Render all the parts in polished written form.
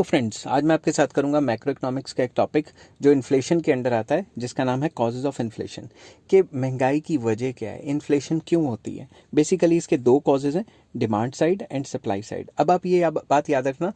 Hello friends, आज मैं आपके साथ करूंगा मैक्रो इकोनॉमिक्स का एक टॉपिक जो इन्फ्लेशन के अंडर आता है, जिसका नाम है कॉजेज ऑफ इन्फ्लेशन। कि महंगाई की वजह क्या है, इन्फ्लेशन क्यों होती है। बेसिकली इसके दो कॉजेज हैं, demand side and supply side. अब आप ये बात याद रखना,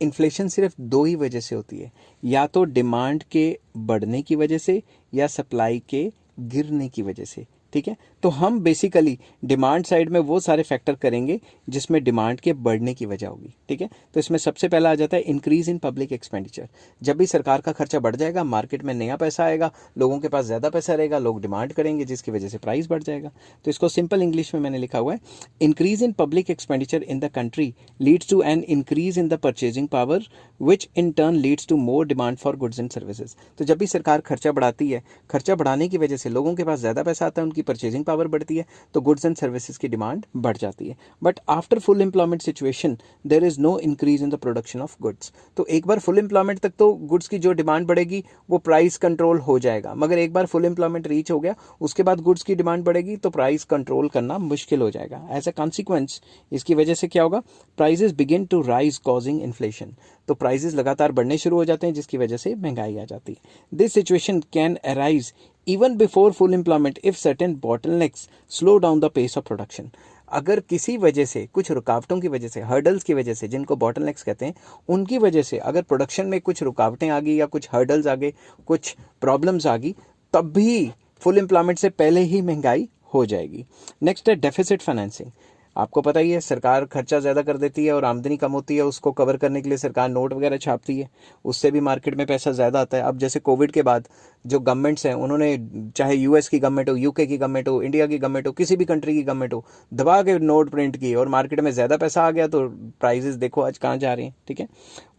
इन्फ्लेशन सिर्फ दो ही वजह से होती है, या तो डिमांड के बढ़ने की वजह से या सप्लाई के गिरने की वजह से। ठीक है, तो हम बेसिकली डिमांड साइड में वो सारे फैक्टर करेंगे जिसमें डिमांड के बढ़ने की वजह होगी। ठीक है, तो इसमें सबसे पहला आ जाता है इंक्रीज इन पब्लिक एक्सपेंडिचर। जब भी सरकार का खर्चा बढ़ जाएगा, मार्केट में नया पैसा आएगा, लोगों के पास ज़्यादा पैसा रहेगा, लोग डिमांड करेंगे, जिसकी वजह से प्राइस बढ़ जाएगा। तो इसको सिंपल इंग्लिश में मैंने लिखा हुआ है, increase in public expenditure in the country leads to an increase in the purchasing power which in turn leads to more demand for goods and services. तो जब भी सरकार खर्चा बढ़ाती है, खर्चा बढ़ाने की वजह से लोगों के पास ज़्यादा पैसा आता है, उनकी परचेजिंग पावर बढ़ती है, तो गुड्स एंड सर्विसेज की डिमांड बढ़ जाती है। But after full employment situation there is no increase in the production of goods. तो एक बार फुल एम्प्लॉयमेंट तक तो गुड्स की जो डिमांड बढ़ेगी वो प्राइस कंट्रोल हो जाएगा, मगर एक बार फुल एम्प्लॉयमेंट रीच हो गया, उसके बाद गुड्स की डिमांड बढ़ेगी तो प्राइस कंट्रोल करना मुश्किल हो जाएगा। एज अ कॉन्सिक्वेंस इसकी वजह से क्या होगा, prices begin to rise causing inflation. तो प्राइसेस लगातार बढ़ने शुरू हो जाते हैं, जिसकी वजह से महंगाई आ जाती है। This situation can arise even before full employment if certain bottlenecks slow down the pace of production। अगर किसी वजह से, कुछ रुकावटों की वजह से, हर्डल्स की वजह से, जिनको बॉटलनेक्स कहते हैं, उनकी वजह से अगर प्रोडक्शन में कुछ रुकावटें आ गई या कुछ हर्डल्स आ गए, कुछ प्रॉब्लम्स आ गई, तब भी फुल एम्प्लॉयमेंट से पहले ही महंगाई हो जाएगी। नेक्स्ट है डेफिसिट फाइनेंसिंग। आपको पता ही है, सरकार खर्चा ज़्यादा कर देती है और आमदनी कम होती है, उसको कवर करने के लिए सरकार नोट वगैरह छापती है, उससे भी मार्केट में पैसा ज़्यादा आता है। अब जैसे कोविड के बाद जो गवर्नमेंट्स हैं, उन्होंने, चाहे यूएस की गवर्नमेंट हो, यूके की गवर्नमेंट हो, इंडिया की गवर्नमेंट हो, किसी भी कंट्री की गवर्नमेंट हो, दबा के नोट प्रिंट किए और मार्केट में ज़्यादा पैसा आ गया, तो प्राइजेस देखो आज कहाँ जा रहे हैं। ठीक है,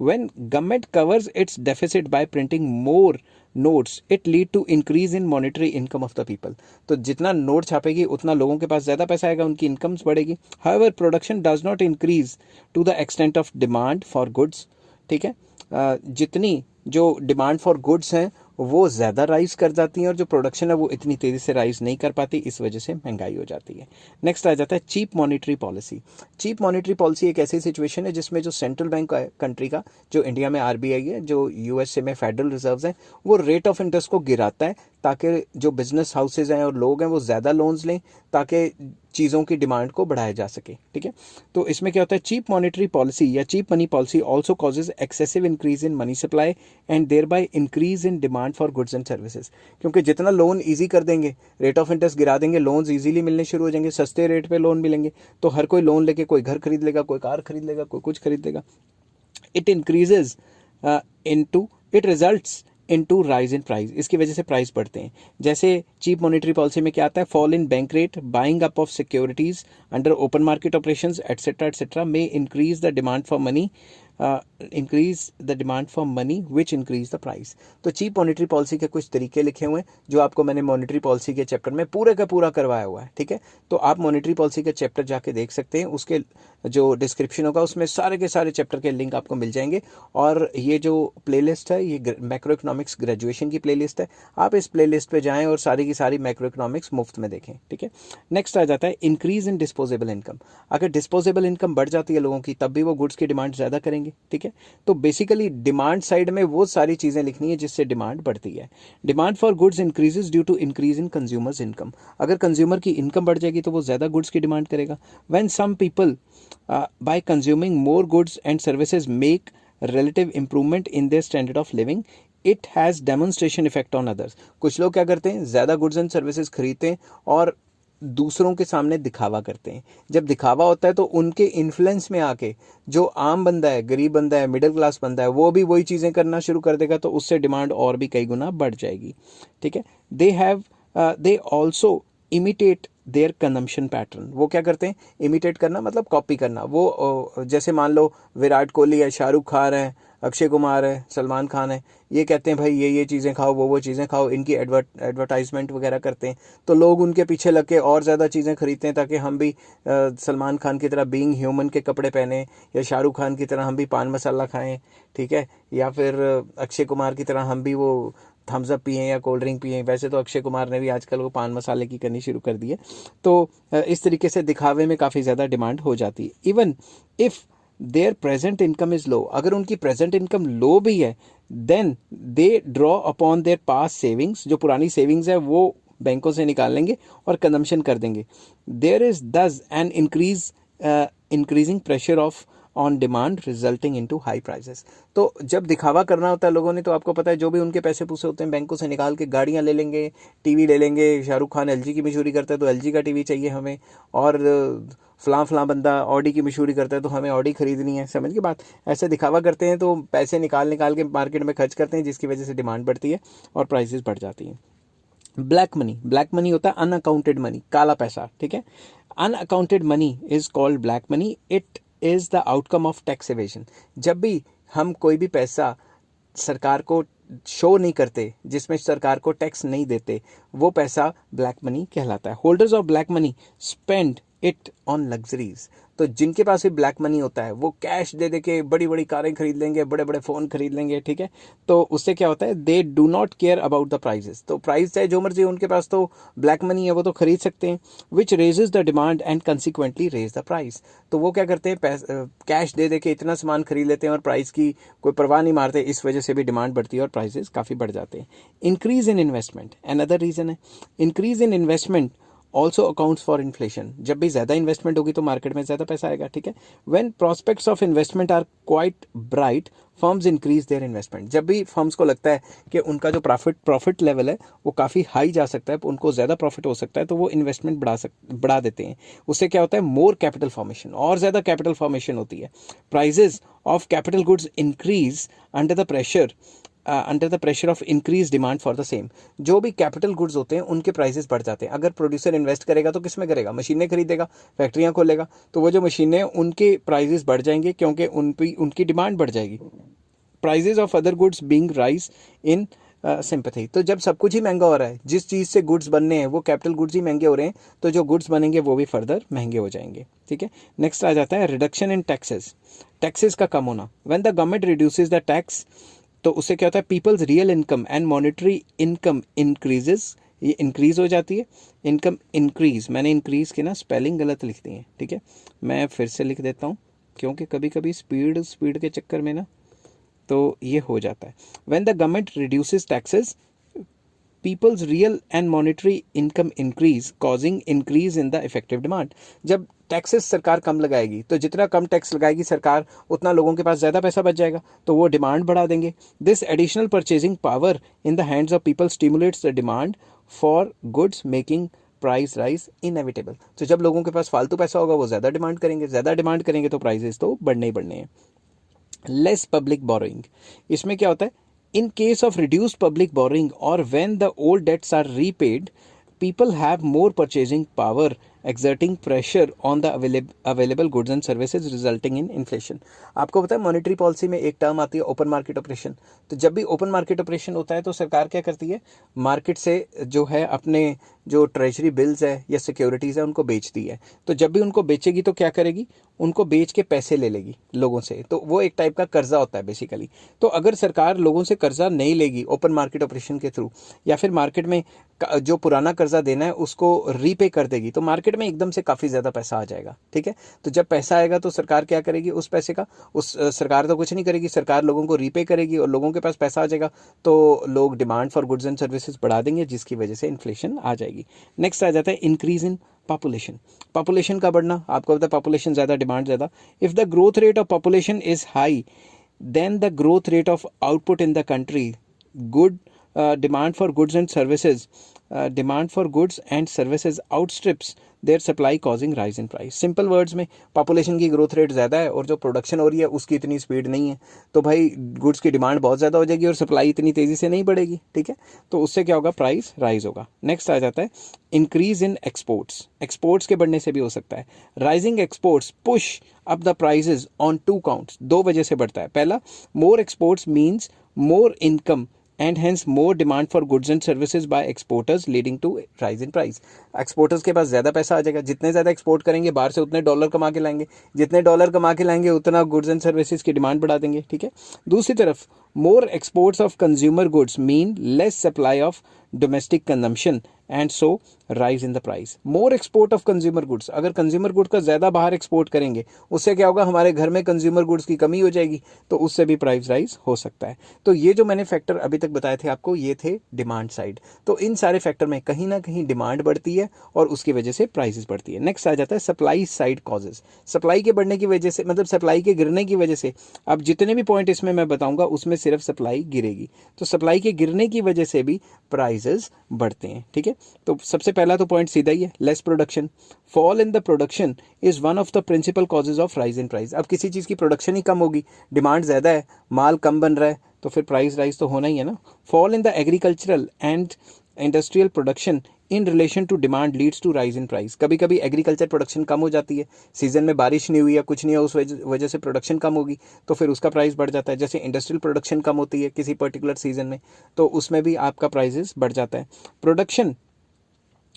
when government covers its deficit by printing more notes it lead to increase in monetary income of the people. तो जितना नोट छापेगी उतना लोगों के पास ज़्यादा पैसा आएगा, उनकी इनकम्स बढ़ेगी। However production does not increase to the extent of demand for goods. ठीक है, जितनी जो डिमांड फॉर गुड्स हैं वो ज़्यादा राइज कर जाती हैं और जो प्रोडक्शन है वो इतनी तेज़ी से राइज नहीं कर पाती, इस वजह से महंगाई हो जाती है। नेक्स्ट आ जाता है cheap monetary policy. Cheap monetary policy एक ऐसी सिचुएशन है जिसमें जो सेंट्रल बैंक कंट्री का, जो इंडिया में आरबीआई है, जो यूएसए में फेडरल रिजर्व्स हैं, वो रेट ऑफ इंटरेस्ट को गिराता है ताकि जो बिजनेस हाउसेज हैं और लोग हैं वो ज़्यादा लोन्स लें, ताकि चीज़ों की डिमांड को बढ़ाया जा सके। ठीक है, तो इसमें क्या होता है, चीप मॉनेटरी पॉलिसी या cheap money policy also causes excessive increase in money supply and thereby increase in demand for goods and services. क्योंकि जितना लोन ईजी कर देंगे, रेट ऑफ इंटरेस्ट गिरा देंगे, लोन्स ईजीली मिलने शुरू हो जाएंगे, सस्ते रेट पे लोन मिलेंगे, तो हर कोई लोन लेके कोई घर खरीद लेगा, कोई कार खरीद लेगा, कोई कुछ खरीद लेगा। It increases it results into rise in price. इसकी वजह से प्राइस बढ़ते हैं। जैसे चीप मॉनेटरी पॉलिसी में क्या आता है, fall in bank rate, buying up of securities under open market operations etcetera may increase the demand for money which increase the price. तो चीप मॉनेटरी पॉलिसी के कुछ तरीके लिखे हुए हैं जो आपको मैंने मॉनेटरी पॉलिसी के चैप्टर में पूरे का पूरा करवाया हुआ है। ठीक है, तो आप मॉनेटरी पॉलिसी के चैप्टर जाके देख सकते हैं, उसके जो डिस्क्रिप्शन होगा उसमें सारे के सारे चैप्टर के लिंक आपको मिल जाएंगे। और ये जो प्लेलिस्ट है, ये मैक्रो इकोनॉमिक्स ग्रेजुएशन की प्लेलिस्ट है, आप इस प्लेलिस्ट पे जाएं और सारी की सारी मैक्रो इकोनॉमिक्स मुफ्त में देखें। ठीक है, नेक्स्ट आ जाता है इंक्रीज इन डिस्पोजेबल इनकम। अगर डिस्पोजेबल इनकम बढ़ जाती है लोगों की, तब भी वो गुड्स की डिमांड ज़्यादा करेंगे। ठीक है, तो बेसिकली डिमांड साइड में वो सारी चीजें लिखनी है जिससे डिमांड बढ़ती है। Demand for goods increases due to increase in consumers income. अगर कंज्यूमर की इनकम बढ़ जाएगी तो वो ज्यादा गुड्स की डिमांड करेगा। When some people by consuming more goods and services make relative improvement in their standard of living, it has demonstration effect on others। कुछ लोग क्या करते हैं, ज़्यादा गुड्स एंड सर्विसेज खरीदते हैं और दूसरों के सामने दिखावा करते हैं। जब दिखावा होता है तो उनके इन्फ्लुएंस में आके जो आम बंदा है, गरीब बंदा है, मिडिल क्लास बंदा है, वो भी वही चीज़ें करना शुरू कर देगा, तो उससे डिमांड और भी कई गुना बढ़ जाएगी। ठीक है, they also imitate their consumption pattern. वो क्या करते हैं, इमिटेट करना मतलब कॉपी करना। वो जैसे मान लो विराट कोहली है, शाहरुख खान है, अक्षय कुमार है, सलमान खान है, ये कहते हैं भाई ये चीज़ें खाओ, वो चीज़ें खाओ, इनकी एडवर्टाइजमेंट वगैरह करते हैं, तो लोग उनके पीछे लग के और ज़्यादा चीज़ें खरीदते हैं ताकि हम भी सलमान खान की तरह बीइंग ह्यूमन के कपड़े पहने, या शाहरुख खान की तरह हम भी पान मसाला खाएं। ठीक है, या फिर अक्षय कुमार की तरह हम भी वो थम्स अप पिए या कोल्ड ड्रिंक पिए। वैसे तो अक्षय कुमार ने भी आजकल वो पान मसाले की करनी शुरू कर दी है। तो इस तरीके से दिखावे में काफ़ी ज़्यादा डिमांड हो जाती है। Even if their present income is low, अगर उनकी प्रेजेंट इनकम लो भी है, then they draw upon their past savings, जो पुरानी सेविंग्स है वो बैंकों से निकाल लेंगे और कंजम्पशन कर देंगे। देयर इज दस an increasing pressure of on demand resulting into high prices. तो जब दिखावा करना होता है लोगों ने, तो आपको पता है जो भी उनके पैसे पूसे होते हैं बैंकों से निकाल के गाड़ियां ले लेंगे, टीवी ले लेंगे। शाहरुख खान एलजी की मशहूरी करता है तो एलजी का टीवी चाहिए हमें, और फलां बंदा ऑडी की मशहूरी करता है तो हमें ऑडी खरीदनी है। समझ की बात, ऐसे दिखावा करते हैं तो पैसे निकाल के मार्केट में खर्च करते हैं, जिसकी वजह से डिमांड बढ़ती है और प्राइसेस बढ़ जाती हैं। ब्लैक मनी होता है अनअकाउंटेड मनी, काला पैसा, ठीक है। Unaccounted money is called black money. It is the outcome of tax evasion. जब भी हम कोई भी पैसा सरकार को शो नहीं करते, जिसमें सरकार को टैक्स नहीं देते, वो पैसा ब्लैक मनी कहलाता है। Holders of black money spend it on luxuries. तो जिनके पास भी ब्लैक मनी होता है वो कैश दे दे के बड़ी बड़ी कारें खरीद लेंगे, बड़े बड़े फ़ोन खरीद लेंगे, ठीक है। तो उससे क्या होता है, they do not care about the prices. तो प्राइस चाहे जो मर्जी, उनके पास तो ब्लैक मनी है, वो तो खरीद सकते हैं। Which raises the demand and consequently raise the price. तो वो क्या करते हैं, कैश दे दे के इतना सामान खरीद लेते हैं और प्राइस की कोई परवाह नहीं मारते, इस वजह से भी डिमांड बढ़ती है और प्राइसेस काफ़ी बढ़ जाते हैं। Increase in investment another reason है। Increase in investment also accounts for inflation. जब भी ज़्यादा इन्वेस्टमेंट होगी तो मार्केट में ज़्यादा पैसा आएगा, ठीक है। When prospects of investment are quite bright, firms increase their investment. जब भी फर्म्स को लगता है कि उनका जो प्रॉफिट लेवल है वो काफ़ी हाई जा सकता है, उनको ज़्यादा प्रॉफिट हो सकता है, तो वो इन्वेस्टमेंट बढ़ा देते हैं। उससे क्या होता है, मोर कैपिटल फॉर्मेशन, और ज़्यादा कैपिटल फॉर्मेशन होती है। Prizes of capital goods increase under the pressure of increase demand for the same. जो भी कैपिटल गुड्स होते हैं उनके प्राइसेस बढ़ जाते हैं। अगर प्रोड्यूसर इन्वेस्ट करेगा तो किस में करेगा, मशीनें खरीदेगा, फैक्ट्रियां खोलेगा, तो वो जो मशीनें उनके प्राइसेस बढ़ जाएंगे क्योंकि उनकी डिमांड बढ़ जाएगी। Prices of other goods being rise in sympathy. तो जब सब कुछ ही महंगा हो रहा है, जिस चीज़ से गुड्स बनने हैं वो कैपिटल गुड्स ही महंगे हो रहे हैं, तो जो गुड्स बनेंगे वो भी फर्दर महंगे हो जाएंगे, ठीक है। नेक्स्ट आ जाता है रिडक्शन इन टैक्सेस का कम होना। When the government reduces the tax, तो उससे क्या होता है, people's real income and monetary income increases, ये इंक्रीज हो जाती है। इनकम इंक्रीज, मैंने इंक्रीज की ना स्पेलिंग गलत लिख दी है, ठीक है, मैं फिर से लिख देता हूँ क्योंकि कभी कभी स्पीड के चक्कर में ना तो ये हो जाता है। When the government reduces taxes, people's real and monetary income increase causing increase in the effective demand. जब टैक्सेस सरकार कम लगाएगी तो जितना कम टैक्स लगाएगी सरकार, उतना लोगों के पास ज़्यादा पैसा बच जाएगा, तो वो डिमांड बढ़ा देंगे। This additional purchasing power in the hands of people stimulates the demand for goods making price rise inevitable. तो जब लोगों के पास फालतू पैसा होगा वो ज़्यादा डिमांड करेंगे तो प्राइसेस तो बढ़ने ही बढ़ने हैं। लेस पब्लिक बोरोइंग, इसमें क्या होता है, in case of reduced public borrowing or when the old debts are repaid, people have more purchasing power, exerting pressure on the available goods and services resulting in inflation। आपको पता है monetary policy में एक term आती है open market operation. तो जब भी ओपन मार्केट ऑपरेशन होता है तो सरकार क्या करती है, मार्केट से जो है अपने जो ट्रेजरी बिल्स है या सिक्योरिटीज़ है उनको बेचती है। तो जब भी उनको बेचेगी तो क्या करेगी, उनको बेच के पैसे ले लेगी लोगों से, तो वो एक टाइप का कर्जा होता है बेसिकली। तो अगर सरकार लोगों से कर्जा नहीं लेगी ओपन मार्केट ऑपरेशन के थ्रू, या फिर मार्केट में जो पुराना कर्जा देना है उसको रीपे कर देगी, तो मार्केट में एकदम से काफ़ी ज़्यादा पैसा आ जाएगा, ठीक है। तो जब पैसा आएगा तो सरकार क्या करेगी, उस पैसे का सरकार तो कुछ नहीं करेगी, सरकार लोगों को रीपे करेगी और लोगों के पास पैसा आ जाएगा तो लोग demand for goods and services बढ़ा देंगे, जिसकी वजह से इन्फ्लेशन आ जाएगी। नेक्स्ट आ जाता है इंक्रीज इन पॉपुलेशन का बढ़ना। आपको पता है पॉपुलेशन ज़्यादा, डिमांड ज़्यादा। If the growth rate of population is high then the growth rate of output in the country, good demand for goods and services outstrips their supply causing rise in price. Simple words में, population की growth rate ज़्यादा है और जो production हो रही है उसकी इतनी स्पीड नहीं है, तो भाई गुड्स की डिमांड बहुत ज़्यादा हो जाएगी और सप्लाई इतनी तेज़ी से नहीं बढ़ेगी, ठीक है। तो उससे क्या होगा, प्राइस राइज होगा। नेक्स्ट आ जाता है इंक्रीज इन एक्सपोर्ट्स के बढ़ने से भी हो सकता है। Rising exports push up the prices on two counts, दो वजह से बढ़ता है। पहला, more exports means more income and hence more demand for goods and services by exporters leading to rise in price। Exporters के पास ज़्यादा पैसा आ जाएगा, जितने ज़्यादा एक्सपोर्ट करेंगे बाहर से उतने डॉलर कमा के लाएंगे, जितने डॉलर कमा के लाएंगे उतना गुड्स एंड सर्विसेज की डिमांड बढ़ा देंगे, ठीक है। दूसरी तरफ More exports of consumer goods mean less supply of domestic consumption and so rise in the price. More export of consumer goods, अगर consumer goods का ज़्यादा बाहर एक्सपोर्ट करेंगे उससे क्या होगा, हमारे घर में consumer goods की कमी हो जाएगी, तो उससे भी प्राइस राइज हो सकता है. तो ये जो मैंने फैक्टर अभी तक बताए थे आपको, ये थे डिमांड साइड. तो इन सारे फैक्टर में कहीं ना कहीं डिमांड बढ़ती है और उसकी वजह से प्राइसेस बढ़ती है. नेक्स्ट आ जाता है सप्लाई साइड कॉजेज. सप्लाई के बढ़ने की वजह से, मतलब सप्लाई के गिरने की वजह से, अब जितने भी पॉइंट इसमें मैं बताऊंगा उसमें सिर्फ सप्लाई गिरेगी, तो सप्लाई के गिरने की वजह से भी प्राइसेस बढ़ते हैं. ठीक है, तो सबसे पहला तो पॉइंट सीधा ही है, less production. Fall in the production is one of the principal causes of rise in price. अब किसी चीज़ की प्रोडक्शन ही कम होगी, डिमांड ज़्यादा है, माल कम बन रहा है, तो फिर प्राइस राइज तो होना ही है ना. Fall in the agricultural and industrial production in relation to demand leads to rise in price. कभी कभी एग्रीकल्चर प्रोडक्शन कम हो जाती है, सीजन में बारिश नहीं हुई या कुछ नहीं है, उस वजह से प्रोडक्शन कम होगी, तो फिर उसका प्राइस बढ़ जाता है. जैसे इंडस्ट्रियल प्रोडक्शन कम होती है किसी पर्टिकुलर सीजन में, तो उसमें भी आपका प्राइसेस बढ़ जाता है. Production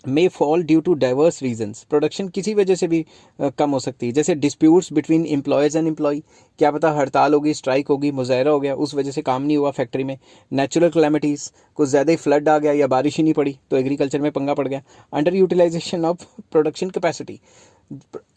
may fall due to diverse reasons. Production किसी वजह से भी कम हो सकती है, जैसे disputes between employees and employ. क्या पता हड़ताल होगी, स्ट्राइक होगी, मुजाहरा हो गया, उस वजह से काम नहीं हुआ फैक्ट्री में. नेचुरल कैलेमिटीज़, कुछ ज़्यादा ही फ्लड आ गया या बारिश ही नहीं पड़ी, तो एग्रीकल्चर में पंगा पड़ गया. Under utilisation of production capacity.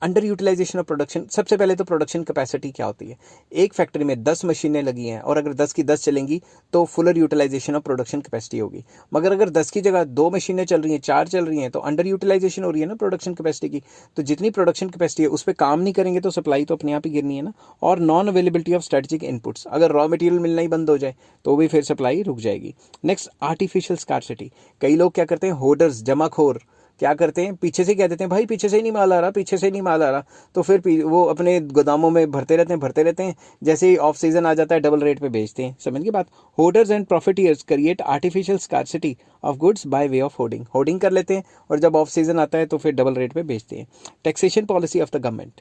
Under utilisation of production, सबसे पहले तो प्रोडक्शन कैपेसिटी क्या होती है. एक फैक्ट्री में 10 मशीनें लगी हैं और अगर 10 की 10 चलेंगी तो fuller utilisation of production capacity होगी. मगर अगर 10 की जगह 2 मशीनें चल रही हैं, 4 चल रही हैं, तो अंडर यूटिलाइजेशन हो रही है ना प्रोडक्शन कैपेसिटी की. तो जितनी प्रोडक्शन कैपेसिटी है उस पर काम नहीं करेंगे तो सप्लाई तो अपने आप ही गिरनी है ना. और non availability of strategic inputs, अगर रॉ मटेरियल मिलना ही बंद हो जाए तो भी फिर सप्लाई रुक जाएगी. Next, artificial scarcity. कई लोग क्या करते हैं, होर्डर्स, जमाखोर, क्या करते हैं, पीछे से कह देते हैं भाई पीछे से ही नहीं माल आ रहा, पीछे से ही नहीं माल आ रहा, तो फिर वो अपने गोदामों में भरते रहते हैं. जैसे ही ऑफ सीजन आ जाता है डबल रेट पे बेचते हैं. समझ की बात. Hoarders and profiteers create artificial scarcity of goods by way of hoarding. Hoarding कर लेते हैं और जब ऑफ सीजन आता है तो फिर डबल रेट पे बेचते हैं. Taxation policy of the government.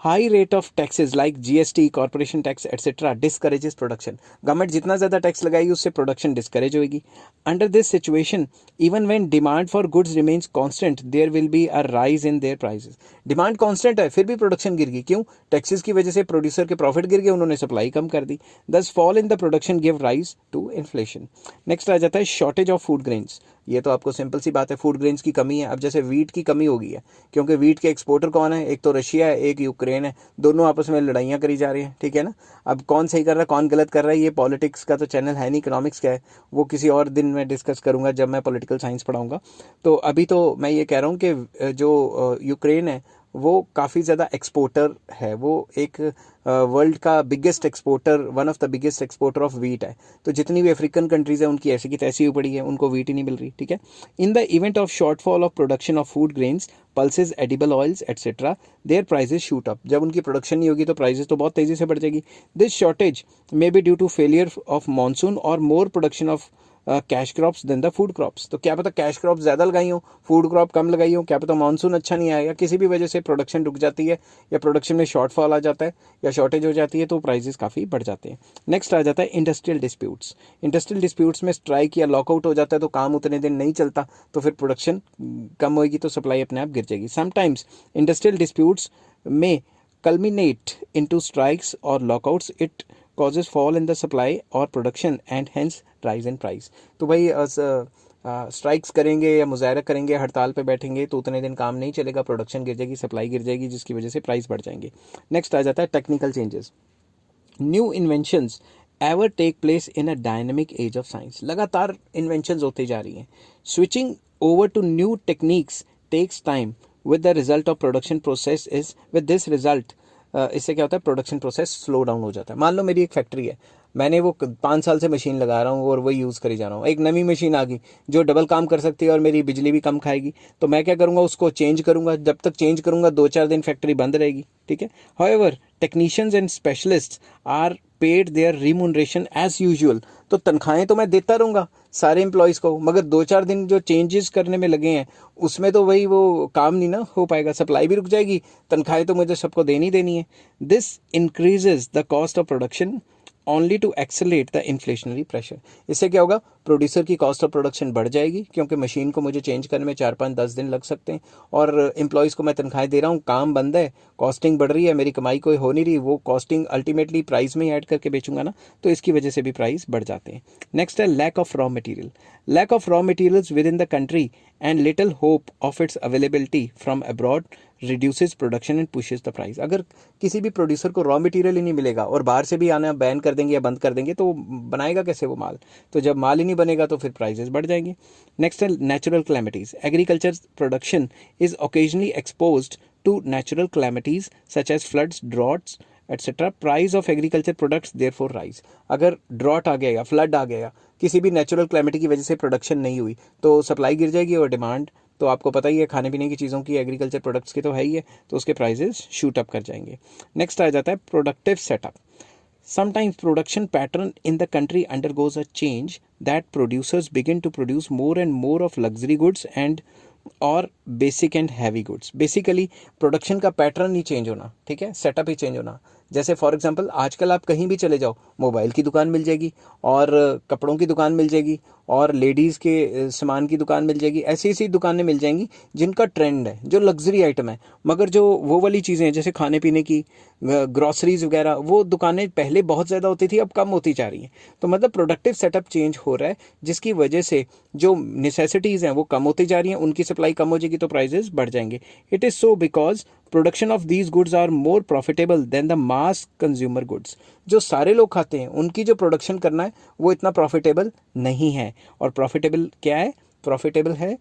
High rate of taxes like GST, corporation tax etcetera discourages production. Government जितना ज़्यादा टैक्स लगाएगी उससे प्रोडक्शन डिस्करेज होगी. Under this situation even when demand for goods remains constant there will be a rise in their prices. Demand constant है फिर भी production गिर गई, क्यों, टैक्सेस की वजह से प्रोड्यूसर के प्रॉफिट गिर गए, उन्होंने सप्लाई कम कर दी. Thus fall in the production give rise to inflation. Next आ जाता है शॉर्टेज ऑफ फूड ग्रेन्स. ये तो आपको सिंपल सी बात है, फूड ग्रेन्स की कमी है. अब जैसे वीट की कमी हो गई है, क्योंकि वीट के एक्सपोर्टर कौन है, एक तो रशिया है, एक यूक्रेन है, दोनों आपस में लड़ाइयाँ करी जा रही हैं. ठीक है ना. अब कौन सही कर रहा है कौन गलत कर रहा है, ये पॉलिटिक्स का तो चैनल है नहीं, इकोनॉमिक्स का है, वो किसी और दिन में डिस्कस करूंगा जब मैं पॉलिटिकल साइंस पढ़ाऊंगा. तो अभी तो मैं ये कह रहा हूँ कि जो यूक्रेन है वो काफ़ी ज़्यादा एक्सपोर्टर है, वो एक वर्ल्ड का biggest exporter, one of the biggest exporter of wheat है. तो जितनी भी अफ्रीकन कंट्रीज़ हैं उनकी ऐसी की तैसी हुई पड़ी है, उनको वीट ही नहीं मिल रही. ठीक है. In the event of shortfall of production of food grains, pulses, edible oils etcetera, their prices shoot up. जब उनकी प्रोडक्शन नहीं होगी तो प्राइजेस तो बहुत तेज़ी से बढ़ जाएगी. This shortage may be due to failure of monsoon और more production of cash crops then the food crops. तो क्या पता कैश क्रॉप ज़्यादा लगाई हो, फूड क्रॉप कम लगाई हो, क्या पता मानसून अच्छा नहीं आया, या किसी भी वजह से प्रोडक्शन रुक जाती है या प्रोडक्शन में शॉर्टफॉल आ जाता है या शॉर्टेज हो जाती है, तो प्राइसेस काफ़ी बढ़ जाते हैं. नेक्स्ट आ जाता है इंडस्ट्रियल डिस्प्यूट्स. इंडस्ट्रियल डिस्प्यूट्स में स्ट्राइक या लॉकआउट हो जाता है तो काम उतने दिन नहीं चलता, तो फिर प्रोडक्शन कम होगी तो सप्लाई अपने आप गिर जाएगी. समटाइम्स इंडस्ट्रियल डिस्प्यूट्स में culminate into strikes or lockouts. It causes fall in the supply or production and hence rise in price. तो भाई स्ट्राइक्स करेंगे या मुजाहरा करेंगे, हड़ताल पे बैठेंगे तो उतने दिन काम नहीं चलेगा, प्रोडक्शन गिर जाएगी, सप्लाई गिर जाएगी, जिसकी वजह से प्राइस बढ़ जाएंगे. नेक्स्ट आ जाता है technical changes. New inventions ever take place in a dynamic age of science. लगातार इन्वेंशंस होती जा रही हैं. Switching over to new techniques takes time with the result of production process is with this result इससे क्या होता है, production process slow down हो जाता है. मान लो मेरी एक फैक्ट्री है, मैंने वो 5 साल से मशीन लगा रहा हूँ और वही यूज़ करी जा रहा हूँ. एक नई मशीन आ गई जो डबल काम कर सकती है और मेरी बिजली भी कम खाएगी, तो मैं क्या करूँगा, उसको चेंज करूँगा. जब तक चेंज करूँगा 2-4 दिन फैक्ट्री बंद रहेगी. ठीक है. However technicians and specialists are paid their remuneration as usual. तो तनख्वाहें तो मैं देता रहूँगा सारे एम्प्लॉयज़ को, मगर 2-4 दिन जो चेंजेस करने में लगे हैं उसमें तो वही वो काम नहीं ना हो पाएगा, सप्लाई भी रुक जाएगी, तनख्वाहें तो मुझे सबको देनी है. This increases the cost of production only to accelerate the inflationary pressure. इससे क्या होगा, प्रोड्यूसर की कॉस्ट ऑफ प्रोडक्शन बढ़ जाएगी, क्योंकि मशीन को मुझे चेंज करने में 4-5-10 दिन लग सकते हैं, और एम्प्लॉयज़ को मैं तनख्वाहें दे रहा हूँ, काम बंद है, कॉस्टिंग बढ़ रही है, मेरी कमाई कोई हो नहीं रही, वो कॉस्टिंग अल्टीमेटली प्राइस में ही ऐड करके बेचूंगा ना, तो इसकी वजह से भी प्राइस बढ़ जाते हैं। नेक्स्ट है lack of raw material. Lack of raw materials within the country and little hope of its availability from abroad reduces production and pushes the price. अगर किसी भी प्रोड्यूसर को रॉ मटेरियल ही नहीं मिलेगा और बाहर से भी आना बैन कर देंगे या बंद कर देंगे, तो बनाएगा कैसे वो माल? तो जब माल ही नहीं बनेगा तो फिर प्राइसेस बढ़ जाएंगे। नेक्स्ट है natural calamities. Agriculture production is occasionally exposed to natural calamities such as floods, droughts etcetera. Price of agriculture products therefore rise. अगर ड्रॉट आ गया, फ्लड आ गया, किसी भी नेचुरल कैलेमिटी की वजह से प्रोडक्शन नहीं हुई, तो सप्लाई गिर जाएगी और डिमांड तो आपको पता ही है, खाने पीने की चीज़ों की, एग्रीकल्चर प्रोडक्ट्स की तो है ही है, तो उसके प्राइसेस शूट अप कर जाएंगे। नेक्स्ट आ जाता है productive setup. Sometimes production pattern in the country undergoes a change that producers begin to produce more and more of luxury goods and और basic and heavy goods. Basically production का pattern ही change होना, ठीक है, setup ही change होना। जैसे for example आजकल आप कहीं भी चले जाओ, मोबाइल की दुकान मिल जाएगी और कपड़ों की दुकान मिल जाएगी और लेडीज़ के सामान की दुकान मिल जाएगी। ऐसी ऐसी दुकानें मिल जाएंगी जिनका ट्रेंड है, जो लग्जरी आइटम है, मगर जो वो वाली चीज़ें हैं जैसे खाने पीने की, ग्रॉसरीज वगैरह, वो दुकानें पहले बहुत ज़्यादा होती थी, अब कम होती जा रही हैं। तो मतलब प्रोडक्टिव सेटअप चेंज हो रहा है, जिसकी वजह से जो नेसेसिटीज़ हैं वो कम होती जा रही हैं, उनकी सप्लाई कम हो जाएगी तो प्राइसेस बढ़ जाएंगे। It is so because production of these goods are more profitable than the mass consumer goods. जो सारे लोग खाते हैं उनकी जो प्रोडक्शन करना है वो इतना प्रॉफिटेबल नहीं है। और प्रॉफिटेबल क्या है? प्रॉफिटेबल है,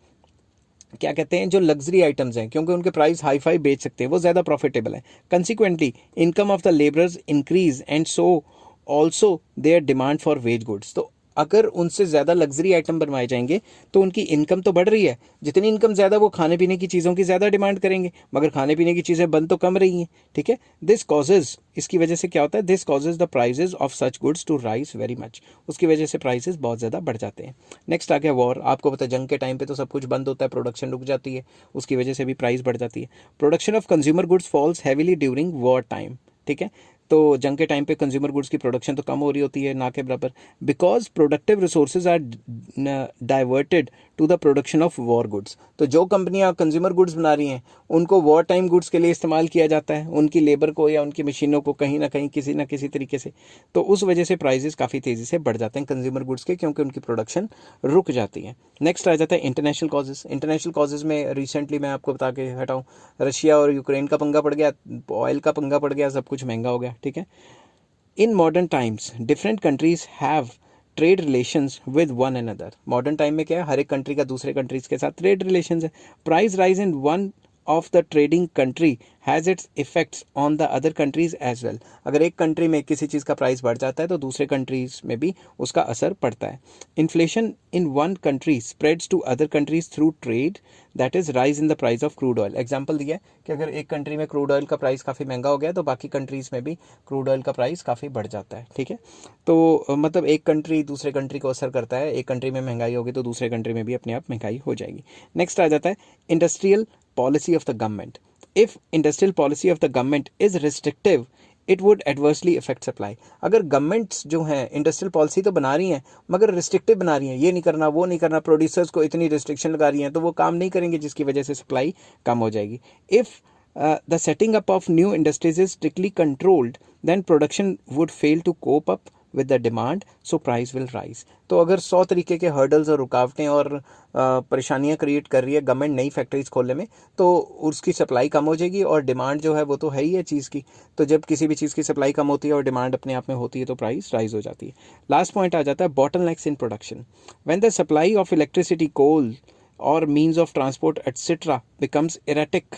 क्या कहते हैं, जो लग्जरी आइटम्स हैं, क्योंकि उनके प्राइस हाई फाई बेच सकते हैं, वो ज़्यादा प्रॉफिटेबल है। Consequently income of the labourers increase and so also their demand for wage goods. तो अगर उनसे ज़्यादा लग्जरी आइटम बनवाए जाएंगे तो उनकी इनकम तो बढ़ रही है, जितनी इनकम ज़्यादा वो खाने पीने की चीज़ों की ज़्यादा डिमांड करेंगे, मगर खाने पीने की चीज़ें बन तो कम रही हैं, ठीक है। दिस कॉजेज, इसकी वजह से क्या होता है, this causes the prices of such goods to rise very much. उसकी वजह से प्राइसेस बहुत ज़्यादा बढ़ जाते हैं। नेक्स्ट आ गया वॉर। आपको पता है जंग के टाइम पे तो सब कुछ बंद होता है, प्रोडक्शन रुक जाती है, उसकी वजह से भी प्राइस बढ़ जाती है। Production of consumer goods falls heavily during war time, ठीक है। तो जंग के टाइम पे कंज्यूमर गुड्स की प्रोडक्शन तो कम हो रही होती है, ना के बराबर, because productive resources are diverted to the production of war goods. तो जो कंपनियां कंज्यूमर गुड्स बना रही हैं उनको वॉर टाइम गुड्स के लिए इस्तेमाल किया जाता है, उनकी लेबर को या उनकी मशीनों को कहीं ना कहीं किसी ना किसी तरीके से। तो उस वजह से प्राइसेस काफ़ी तेज़ी से बढ़ जाते हैं कंज्यूमर गुड्स के, क्योंकि उनकी प्रोडक्शन रुक जाती है। नेक्स्ट आ जाता है इंटरनेशनल कॉजेज। इंटरनेशनल कॉजेज में रिसेंटली मैं आपको बता के हटाऊँ, रशिया और यूक्रेन का पंगा पड़ गया, ऑयल का पंगा पड़ गया, सब कुछ महंगा हो गया, ठीक है। In modern times different countries have trade relations with one another. Modern time में क्या है, हर एक कंट्री का दूसरे कंट्रीज के साथ ट्रेड रिलेशंस है। Price rise in one of the trading country has its effects on the other countries as well. अगर एक कंट्री में किसी चीज़ का प्राइस बढ़ जाता है तो दूसरे कंट्रीज में भी उसका असर पड़ता है। Inflation in one country spreads to other countries through trade, that is rise in the price of crude oil. Example दिया है कि अगर एक कंट्री में क्रूड ऑयल का प्राइस काफ़ी महंगा हो गया तो बाकी कंट्रीज में भी क्रूड ऑयल का प्राइस काफ़ी बढ़ जाता है, ठीक है। तो मतलब एक कंट्री दूसरे कंट्री को असर करता है, एक कंट्री में महंगाई होगी तो दूसरे कंट्री में भी अपने आप महंगाई हो जाएगी। नेक्स्ट आ जाता है industrial policy of the government. If industrial policy of the government is restrictive it would adversely effect supply. अगर गवर्नमेंट्स जो हैं इंडस्ट्रियल पॉलिसी तो बना रही हैं मगर रिस्ट्रिक्टिव बना रही हैं, ये नहीं करना वो नहीं करना, प्रोड्यूसर्स को इतनी रिस्ट्रिक्शन लगा रही हैं, तो वो काम नहीं करेंगे, जिसकी वजह से सप्लाई कम हो जाएगी। If the setting up of new industries is strictly controlled then production would fail to cope up with the demand, so price will rise. तो अगर 100 तरीके के हर्डल्स और रुकावटें और परेशानियां क्रिएट कर रही है गवर्नमेंट नई फैक्ट्रीज खोलने में, तो उसकी सप्लाई कम हो जाएगी और डिमांड जो है वो तो है ही है चीज़ की। तो जब किसी भी चीज़ की सप्लाई कम होती है और डिमांड अपने आप में होती है तो प्राइस राइज हो जाती है। लास्ट पॉइंट आ जाता है bottlenecks in production. When the supply of electricity, coal और means of transport etcetera becomes erratic,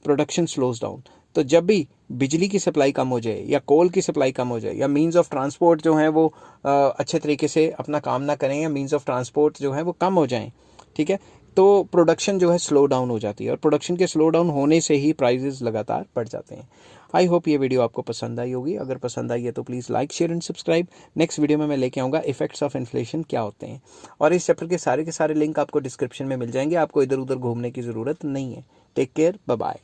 production slows down. तो जब भी बिजली की सप्लाई कम हो जाए या कोल की सप्लाई कम हो जाए या मींस ऑफ ट्रांसपोर्ट जो है वो अच्छे तरीके से अपना काम ना करें या मींस ऑफ ट्रांसपोर्ट जो है वो कम हो जाएं, ठीक है, तो प्रोडक्शन जो है स्लो डाउन हो जाती है और प्रोडक्शन के स्लो डाउन होने से ही प्राइसेस लगातार बढ़ जाते हैं। आई होप ये वीडियो आपको पसंद आई होगी। अगर पसंद आई है तो please like, share and subscribe. Next video में मैं लेके आऊँगा इफेक्ट्स ऑफ इन्फ्लेशन क्या होते हैं, और इस चैप्टर के सारे लिंक आपको डिस्क्रिप्शन में मिल जाएंगे। आपको इधर उधर घूमने की ज़रूरत नहीं है। Take care, bye bye.